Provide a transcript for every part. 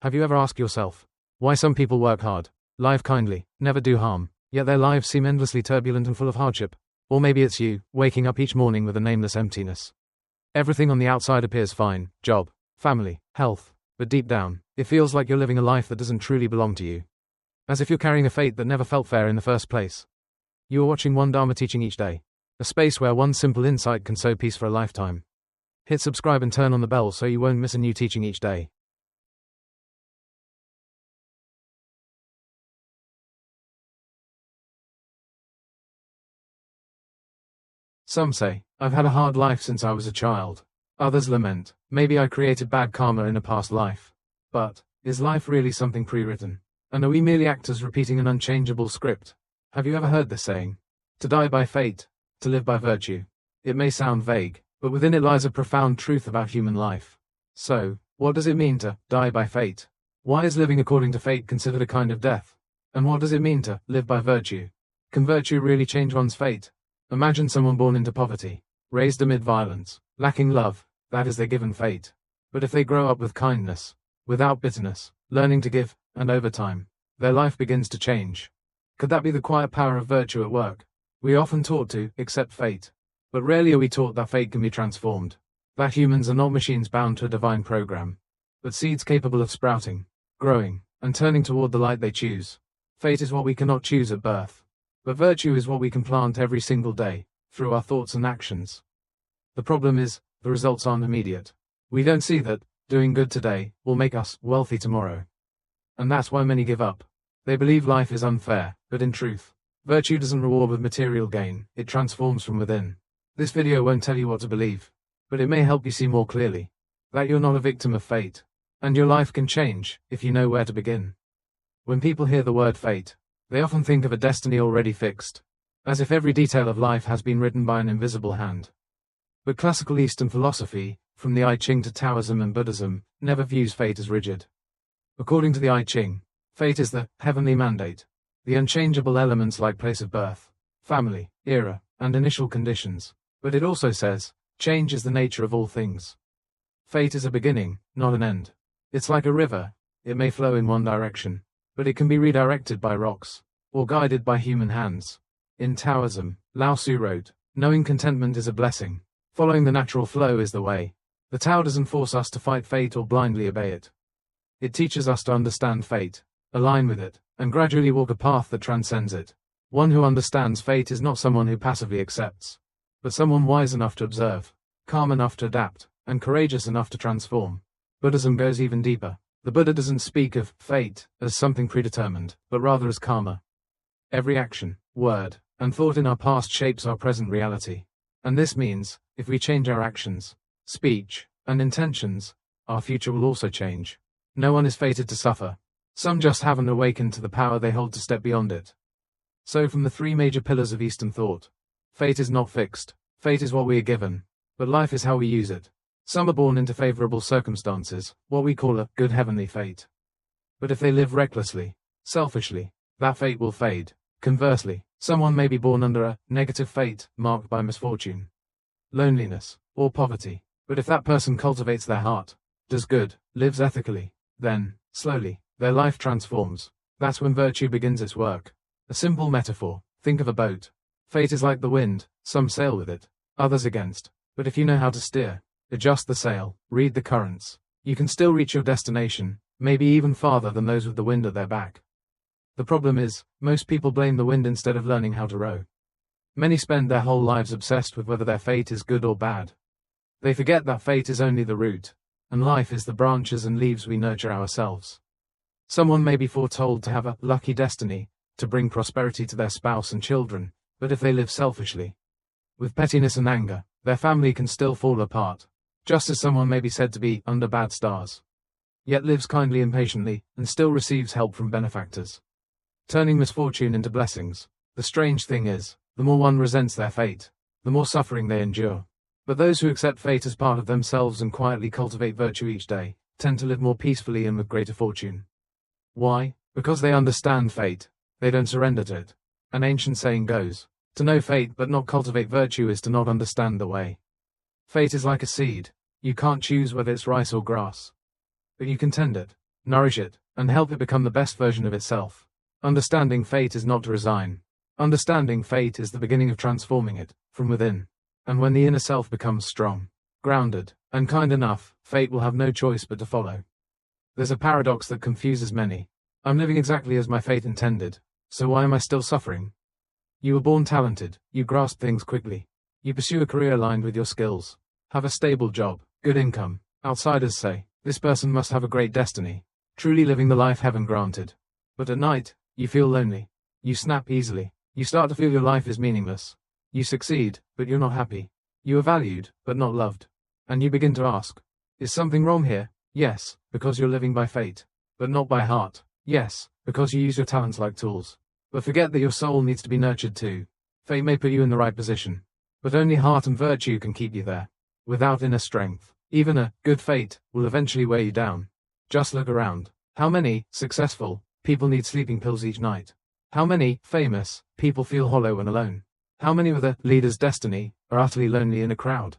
Have you ever asked yourself why some people work hard, live kindly, never do harm, yet their lives seem endlessly turbulent and full of hardship? Or maybe it's you, waking up each morning with a nameless emptiness. Everything on the outside appears fine, job, family, health, but deep down, it feels like you're living a life that doesn't truly belong to you. As if you're carrying a fate that never felt fair in the first place. You are watching one Dharma teaching each day, a space where one simple insight can sow peace for a lifetime. Hit subscribe and turn on the bell so you won't miss a new teaching each day. Some say, I've had a hard life since I was a child. Others lament, maybe I created bad karma in a past life. But, is life really something pre-written? And are we merely actors repeating an unchangeable script? Have you ever heard this saying? To die by fate, to live by virtue. It may sound vague, but within it lies a profound truth about human life. So, what does it mean to die by fate? Why is living according to fate considered a kind of death? And what does it mean to live by virtue? Can virtue really change one's fate? Imagine someone born into poverty, raised amid violence, lacking love, that is their given fate. But if they grow up with kindness, without bitterness, learning to give, and over time, their life begins to change. Could that be the quiet power of virtue at work? We are often taught to accept fate, but rarely are we taught that fate can be transformed, that humans are not machines bound to a divine program, but seeds capable of sprouting, growing, and turning toward the light they choose. Fate is what we cannot choose at birth. But virtue is what we can plant every single day, through our thoughts and actions. The problem is, the results aren't immediate. We don't see that doing good today will make us wealthy tomorrow. And that's why many give up. They believe life is unfair, but in truth, virtue doesn't reward with material gain, it transforms from within. This video won't tell you what to believe, but it may help you see more clearly that you're not a victim of fate, and your life can change if you know where to begin. When people hear the word fate, they often think of a destiny already fixed, as if every detail of life has been written by an invisible hand. But classical Eastern philosophy, from the I Ching to Taoism and Buddhism, never views fate as rigid. According to the I Ching, fate is the heavenly mandate, the unchangeable elements like place of birth, family, era, and initial conditions. But it also says, change is the nature of all things. Fate is a beginning, not an end. It's like a river, it may flow in one direction, but it can be redirected by rocks, or guided by human hands. In Taoism, Lao Tzu wrote, knowing contentment is a blessing. Following the natural flow is the way. The Tao doesn't force us to fight fate or blindly obey it. It teaches us to understand fate, align with it, and gradually walk a path that transcends it. One who understands fate is not someone who passively accepts, but someone wise enough to observe, calm enough to adapt, and courageous enough to transform. Buddhism goes even deeper. The Buddha doesn't speak of fate as something predetermined, but rather as karma. Every action, word, and thought in our past shapes our present reality. And this means, if we change our actions, speech, and intentions, our future will also change. No one is fated to suffer. Some just haven't awakened to the power they hold to step beyond it. So from the three major pillars of Eastern thought, fate is not fixed, fate is what we are given, but life is how we use it. Some are born into favorable circumstances, what we call a good heavenly fate. But if they live recklessly, selfishly, that fate will fade. Conversely, someone may be born under a negative fate, marked by misfortune, loneliness, or poverty. But if that person cultivates their heart, does good, lives ethically, then, slowly, their life transforms. That's when virtue begins its work. A simple metaphor, think of a boat. Fate is like the wind, some sail with it, others against. But if you know how to steer, adjust the sail, read the currents, you can still reach your destination, maybe even farther than those with the wind at their back. The problem is, most people blame the wind instead of learning how to row. Many spend their whole lives obsessed with whether their fate is good or bad. They forget that fate is only the root, and life is the branches and leaves we nurture ourselves. Someone may be foretold to have a lucky destiny, to bring prosperity to their spouse and children, but if they live selfishly, with pettiness and anger, their family can still fall apart. Just as someone may be said to be under bad stars, yet lives kindly and patiently, and still receives help from benefactors, turning misfortune into blessings. The strange thing is, the more one resents their fate, the more suffering they endure. But those who accept fate as part of themselves and quietly cultivate virtue each day, tend to live more peacefully and with greater fortune. Why? Because they understand fate, they don't surrender to it. An ancient saying goes, to know fate but not cultivate virtue is to not understand the way. Fate is like a seed. You can't choose whether it's rice or grass, but you can tend it. nourish it, and help it become the best version of itself. Understanding fate is not to resign. Understanding fate is the beginning of transforming it, from within. And when the inner self becomes strong, grounded, and kind enough, fate will have no choice but to follow. There's a paradox that confuses many. I'm living exactly as my fate intended, so why am I still suffering? You were born talented, you grasp things quickly. You pursue a career aligned with your skills. Have a stable job, good income. Outsiders say, this person must have a great destiny, truly living the life heaven granted. But at night, you feel lonely. You snap easily. You start to feel your life is meaningless. You succeed, but you're not happy. You are valued, but not loved. And you begin to ask, is something wrong here? Yes, because you're living by fate, but not by heart. Yes, because you use your talents like tools. But forget that your soul needs to be nurtured too. Fate may put you in the right position, but only heart and virtue can keep you there. Without inner strength, even a good fate will eventually weigh you down. Just look around. How many successful people need sleeping pills each night? How many famous people feel hollow and alone? How many with a leader's destiny are utterly lonely in a crowd?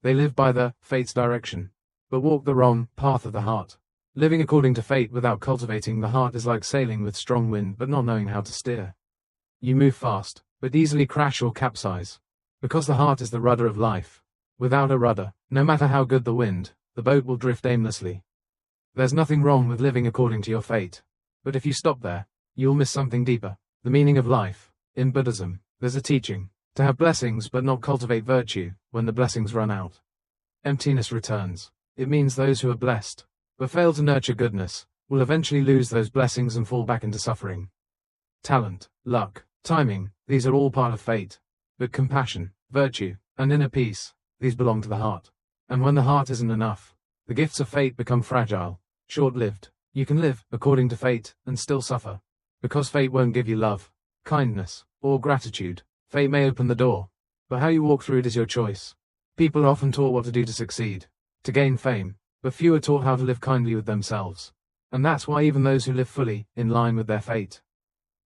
They live by the fate's direction, but walk the wrong path of the heart. Living according to fate without cultivating the heart is like sailing with strong wind but not knowing how to steer. You move fast, but easily crash or capsize. Because the heart is the rudder of life. Without a rudder, no matter how good the wind, the boat will drift aimlessly. There's nothing wrong with living according to your fate. But if you stop there, you'll miss something deeper. The meaning of life. In Buddhism, there's a teaching to have blessings but not cultivate virtue when the blessings run out. Emptiness returns. It means those who are blessed, but fail to nurture goodness, will eventually lose those blessings and fall back into suffering. Talent, luck, timing, these are all part of fate. But compassion, virtue, and inner peace, these belong to the heart. And when the heart isn't enough, the gifts of fate become fragile, short-lived. You can live according to fate and still suffer. Because fate won't give you love, kindness, or gratitude. Fate may open the door, but how you walk through it is your choice. People are often taught what to do to succeed, to gain fame, but few are taught how to live kindly with themselves. And that's why even those who live fully, in line with their fate,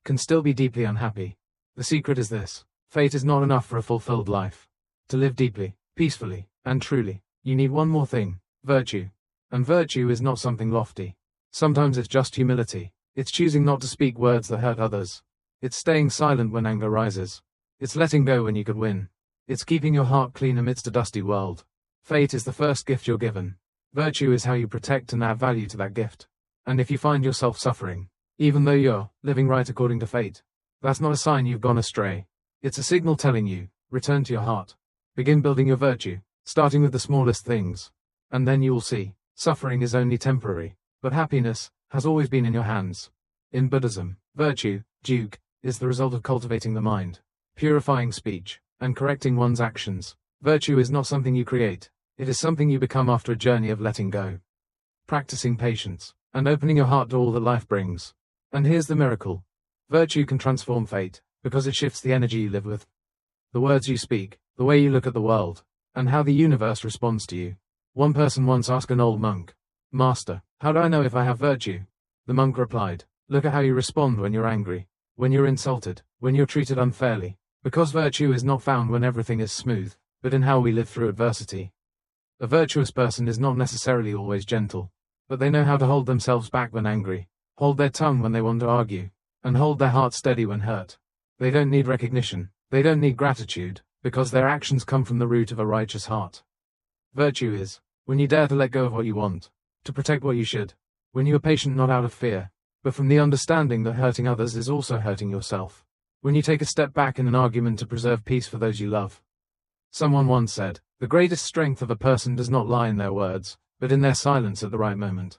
can still be deeply unhappy. The secret is this: fate is not enough for a fulfilled life. To live deeply, peacefully, and truly, you need one more thing: virtue. And virtue is not something lofty. Sometimes it's just humility. It's choosing not to speak words that hurt others. It's staying silent when anger rises. It's letting go when you could win. It's keeping your heart clean amidst a dusty world. Fate is the first gift you're given. Virtue is how you protect and add value to that gift. And if you find yourself suffering, even though you're living right according to fate, that's not a sign you've gone astray. It's a signal telling you, return to your heart. Begin building your virtue, starting with the smallest things. And then you'll see, suffering is only temporary, but happiness has always been in your hands. In Buddhism, virtue, duke, is the result of cultivating the mind, purifying speech, and correcting one's actions. Virtue is not something you create, it is something you become after a journey of letting go. Practicing patience, and opening your heart to all that life brings. And here's the miracle. Virtue can transform fate, because it shifts the energy you live with. The words you speak, the way you look at the world, and how the universe responds to you. One person once asked an old monk, "Master, how do I know if I have virtue?" The monk replied, "Look at how you respond when you're angry, when you're insulted, when you're treated unfairly. Because virtue is not found when everything is smooth, but in how we live through adversity." A virtuous person is not necessarily always gentle, but they know how to hold themselves back when angry, hold their tongue when they want to argue, and hold their heart steady when hurt. They don't need recognition, they don't need gratitude, because their actions come from the root of a righteous heart. Virtue is when you dare to let go of what you want, to protect what you should, when you are patient not out of fear, but from the understanding that hurting others is also hurting yourself, when you take a step back in an argument to preserve peace for those you love. Someone once said, the greatest strength of a person does not lie in their words, but in their silence at the right moment.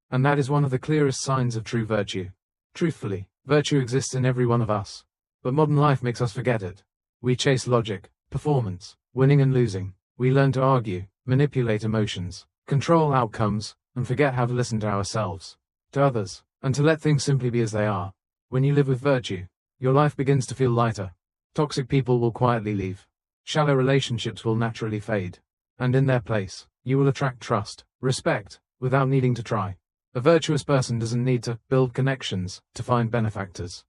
And that is one of the clearest signs of true virtue. Truthfully, virtue exists in every one of us, but modern life makes us forget it. We chase logic, performance, winning and losing. We learn to argue, manipulate emotions, control outcomes, and forget how to listen to ourselves, to others, and to let things simply be as they are. When you live with virtue, your life begins to feel lighter. Toxic people will quietly leave. Shallow relationships will naturally fade. And in their place, you will attract trust, respect, without needing to try. A virtuous person doesn't need to build connections to find benefactors.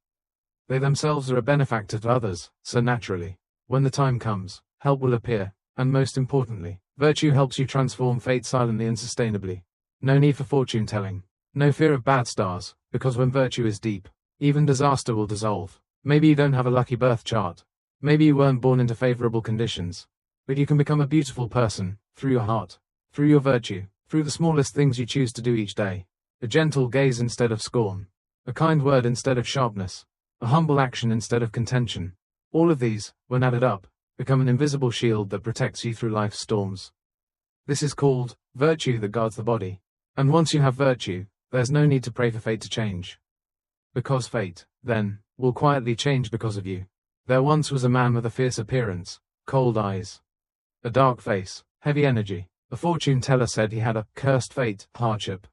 They themselves are a benefactor to others, so naturally, when the time comes, help will appear, and most importantly, virtue helps you transform fate silently and sustainably. No need for fortune telling. No fear of bad stars, because when virtue is deep, even disaster will dissolve. Maybe you don't have a lucky birth chart. Maybe you weren't born into favorable conditions. But you can become a beautiful person, through your heart, through your virtue, through the smallest things you choose to do each day. A gentle gaze instead of scorn. A kind word instead of sharpness. A humble action instead of contention. All of these, when added up, become an invisible shield that protects you through life's storms. This is called virtue that guards the body. And once you have virtue, there's no need to pray for fate to change. Because fate, then, will quietly change because of you. There once was a man with a fierce appearance, cold eyes, a dark face, heavy energy. A fortune teller said he had a cursed fate, hardship.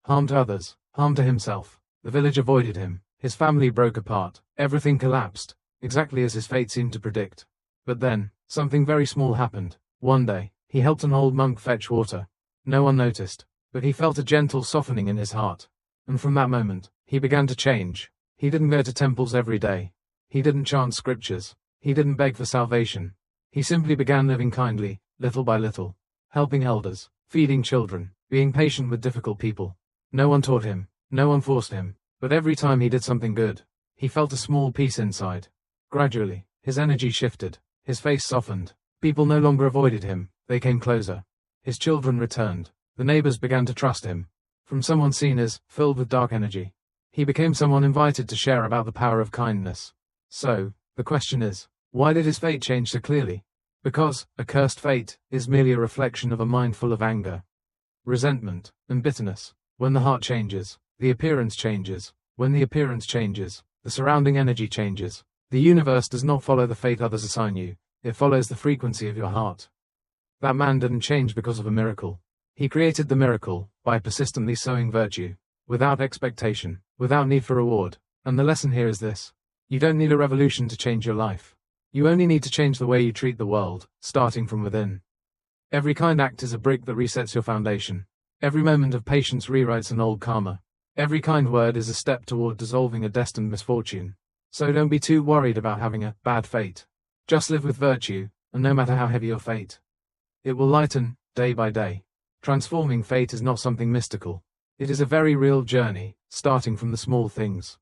Harm to others, harm to himself. The village avoided him. His family broke apart. Everything collapsed, exactly as his fate seemed to predict. But then, something very small happened. One day, he helped an old monk fetch water. No one noticed, but he felt a gentle softening in his heart. And from that moment, he began to change. He didn't go to temples every day. He didn't chant scriptures. He didn't beg for salvation. He simply began living kindly, little by little. Helping elders, feeding children, being patient with difficult people. No one taught him, no one forced him, but every time he did something good, he felt a small peace inside. Gradually, his energy shifted, his face softened. People no longer avoided him, they came closer. His children returned. The neighbors began to trust him. From someone seen as filled with dark energy, he became someone invited to share about the power of kindness. So, the question is, why did his fate change so clearly? Because a cursed fate is merely a reflection of a mind full of anger, resentment, and bitterness. When the heart changes, the appearance changes. When the appearance changes, the surrounding energy changes. The universe does not follow the fate others assign you, it follows the frequency of your heart. That man didn't change because of a miracle. He created the miracle by persistently sowing virtue, without expectation, without need for reward. And the lesson here is this: you don't need a revolution to change your life. You only need to change the way you treat the world, starting from within. Every kind act is a brick that resets your foundation. Every moment of patience rewrites an old karma. Every kind word is a step toward dissolving a destined misfortune. So don't be too worried about having a bad fate. Just live with virtue, and no matter how heavy your fate, it will lighten, day by day. Transforming fate is not something mystical. It is a very real journey, starting from the small things.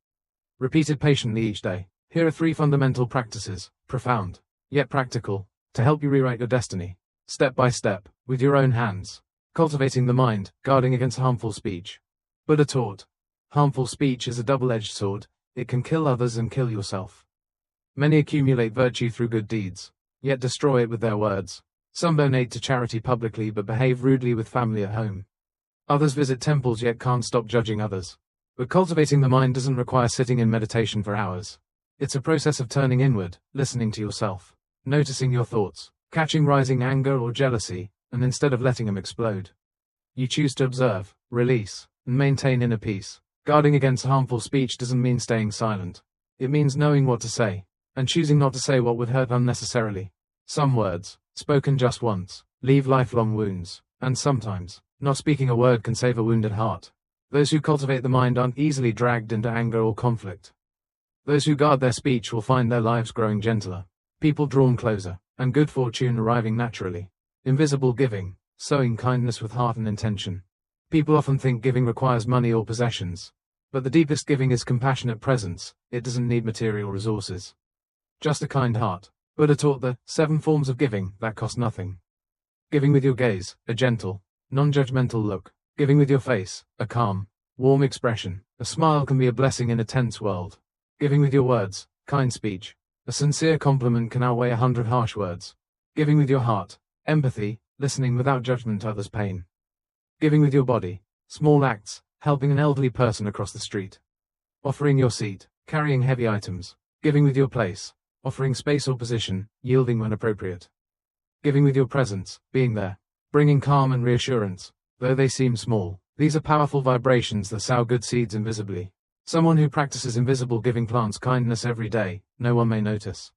Repeated patiently each day. Here are 3 fundamental practices, profound, yet practical, to help you rewrite your destiny. Step by step, with your own hands. Cultivating the mind, guarding against harmful speech. Buddha taught, harmful speech is a double-edged sword, it can kill others and kill yourself. Many accumulate virtue through good deeds, yet destroy it with their words. Some donate to charity publicly but behave rudely with family at home. Others visit temples yet can't stop judging others. But cultivating the mind doesn't require sitting in meditation for hours. It's a process of turning inward, listening to yourself, noticing your thoughts, catching rising anger or jealousy, and instead of letting them explode, you choose to observe, release, and maintain inner peace. Guarding against harmful speech doesn't mean staying silent. It means knowing what to say, and choosing not to say what would hurt unnecessarily. Some words, spoken just once, leave lifelong wounds, and sometimes, not speaking a word can save a wounded heart. Those who cultivate the mind aren't easily dragged into anger or conflict. Those who guard their speech will find their lives growing gentler, people drawn closer, and good fortune arriving naturally. Invisible giving, sowing kindness with heart and intention. People often think giving requires money or possessions, but the deepest giving is compassionate presence. It doesn't need material resources. Just a kind heart. Buddha taught the 7 forms of giving that cost nothing. Giving with your gaze, a gentle, non-judgmental look. Giving with your face, a calm, warm expression. A smile can be a blessing in a tense world. Giving with your words, kind speech. A sincere compliment can outweigh 100 harsh words. Giving with your heart, empathy, listening without judgment to others' pain. Giving with your body, small acts, helping an elderly person across the street. Offering your seat, carrying heavy items. Giving with your place, offering space or position, yielding when appropriate. Giving with your presence, being there, bringing calm and reassurance, though they seem small. These are powerful vibrations that sow good seeds invisibly. Someone who practices invisible giving plants kindness every day, no one may notice.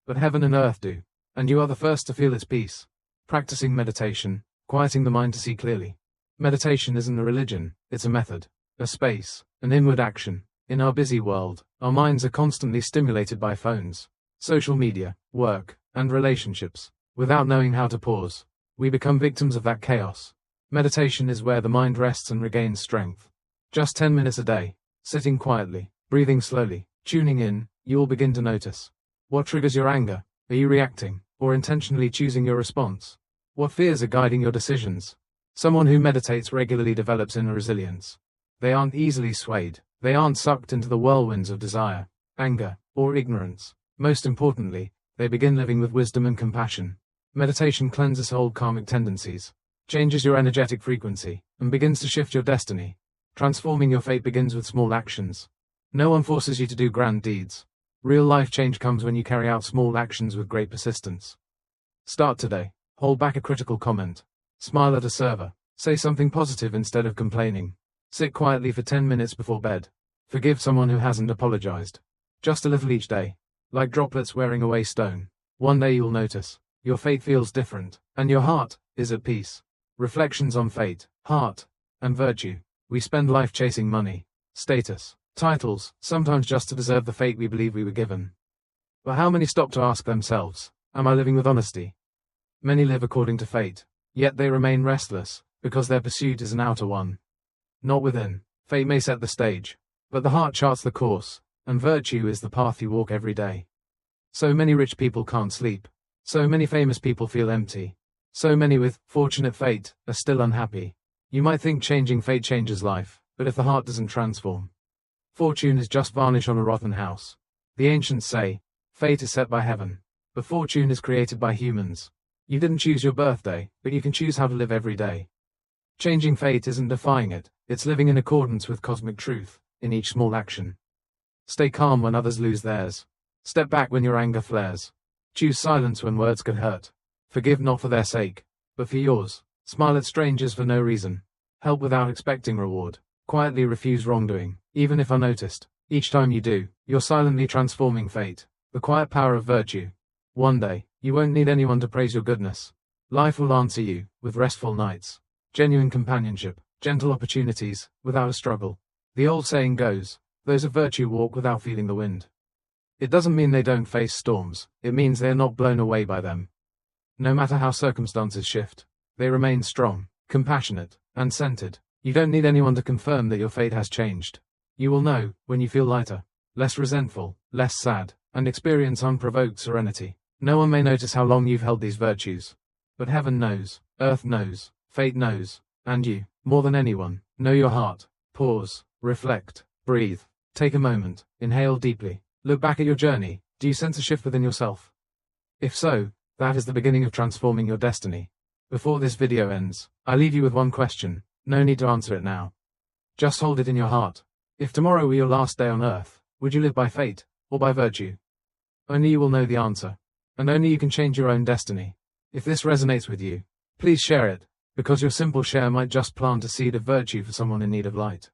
But heaven and earth do, and you are the first to feel its peace. Practicing meditation, quieting the mind to see clearly. Meditation isn't a religion, it's a method, a space, an inward action. In our busy world, our minds are constantly stimulated by phones, social media, work, and relationships. Without knowing how to pause, we become victims of that chaos. Meditation is where the mind rests and regains strength. Just 10 minutes a day, sitting quietly, breathing slowly, tuning in, you will begin to notice. What triggers your anger? Are you reacting, or intentionally choosing your response? What fears are guiding your decisions? Someone who meditates regularly develops inner resilience. They aren't easily swayed. They aren't sucked into the whirlwinds of desire, anger, or ignorance. Most importantly, they begin living with wisdom and compassion. Meditation cleanses old karmic tendencies, changes your energetic frequency, and begins to shift your destiny. Transforming your fate begins with small actions. No one forces you to do grand deeds. Real life change comes when you carry out small actions with great persistence. Start today. Hold back a critical comment. Smile at a server. Say something positive instead of complaining. Sit quietly for 10 minutes before bed. Forgive someone who hasn't apologized. Just a little each day. Like droplets wearing away stone. One day you'll notice. Your fate feels different, and your heart is at peace. Reflections on fate, heart, and virtue. We spend life chasing money, status, titles, sometimes just to deserve the fate we believe we were given. But how many stop to ask themselves, am I living with honesty? Many live according to fate, yet they remain restless, because their pursuit is an outer one. Not within. Fate may set the stage, but the heart charts the course, and virtue is the path you walk every day. So many rich people can't sleep. So many famous people feel empty. So many with fortunate fate are still unhappy. You might think changing fate changes life, but if the heart doesn't transform, fortune is just varnish on a rotten house. The ancients say, fate is set by heaven, but fortune is created by humans. You didn't choose your birthday, but you can choose how to live every day. Changing fate isn't defying it, it's living in accordance with cosmic truth, in each small action. Stay calm when others lose theirs. Step back when your anger flares. Choose silence when words could hurt. Forgive not for their sake, but for yours. Smile at strangers for no reason. Help without expecting reward. Quietly refuse wrongdoing, even if unnoticed. Each time you do, you're silently transforming fate. The quiet power of virtue. One day, you won't need anyone to praise your goodness. Life will answer you, with restful nights, genuine companionship, gentle opportunities, without a struggle. The old saying goes, those of virtue walk without feeling the wind. It doesn't mean they don't face storms, it means they are not blown away by them. No matter how circumstances shift, they remain strong, compassionate, and centered. You don't need anyone to confirm that your fate has changed. You will know, when you feel lighter, less resentful, less sad, and experience unprovoked serenity. No one may notice how long you've held these virtues. But heaven knows, earth knows, fate knows, and you, more than anyone, know your heart. Pause, reflect, breathe, take a moment, inhale deeply, look back at your journey. Do you sense a shift within yourself? If so, that is the beginning of transforming your destiny. Before this video ends, I leave you with one question. No need to answer it now. Just hold it in your heart. If tomorrow were your last day on earth, would you live by fate, or by virtue? Only you will know the answer. And only you can change your own destiny. If this resonates with you, please share it, because your simple share might just plant a seed of virtue for someone in need of light.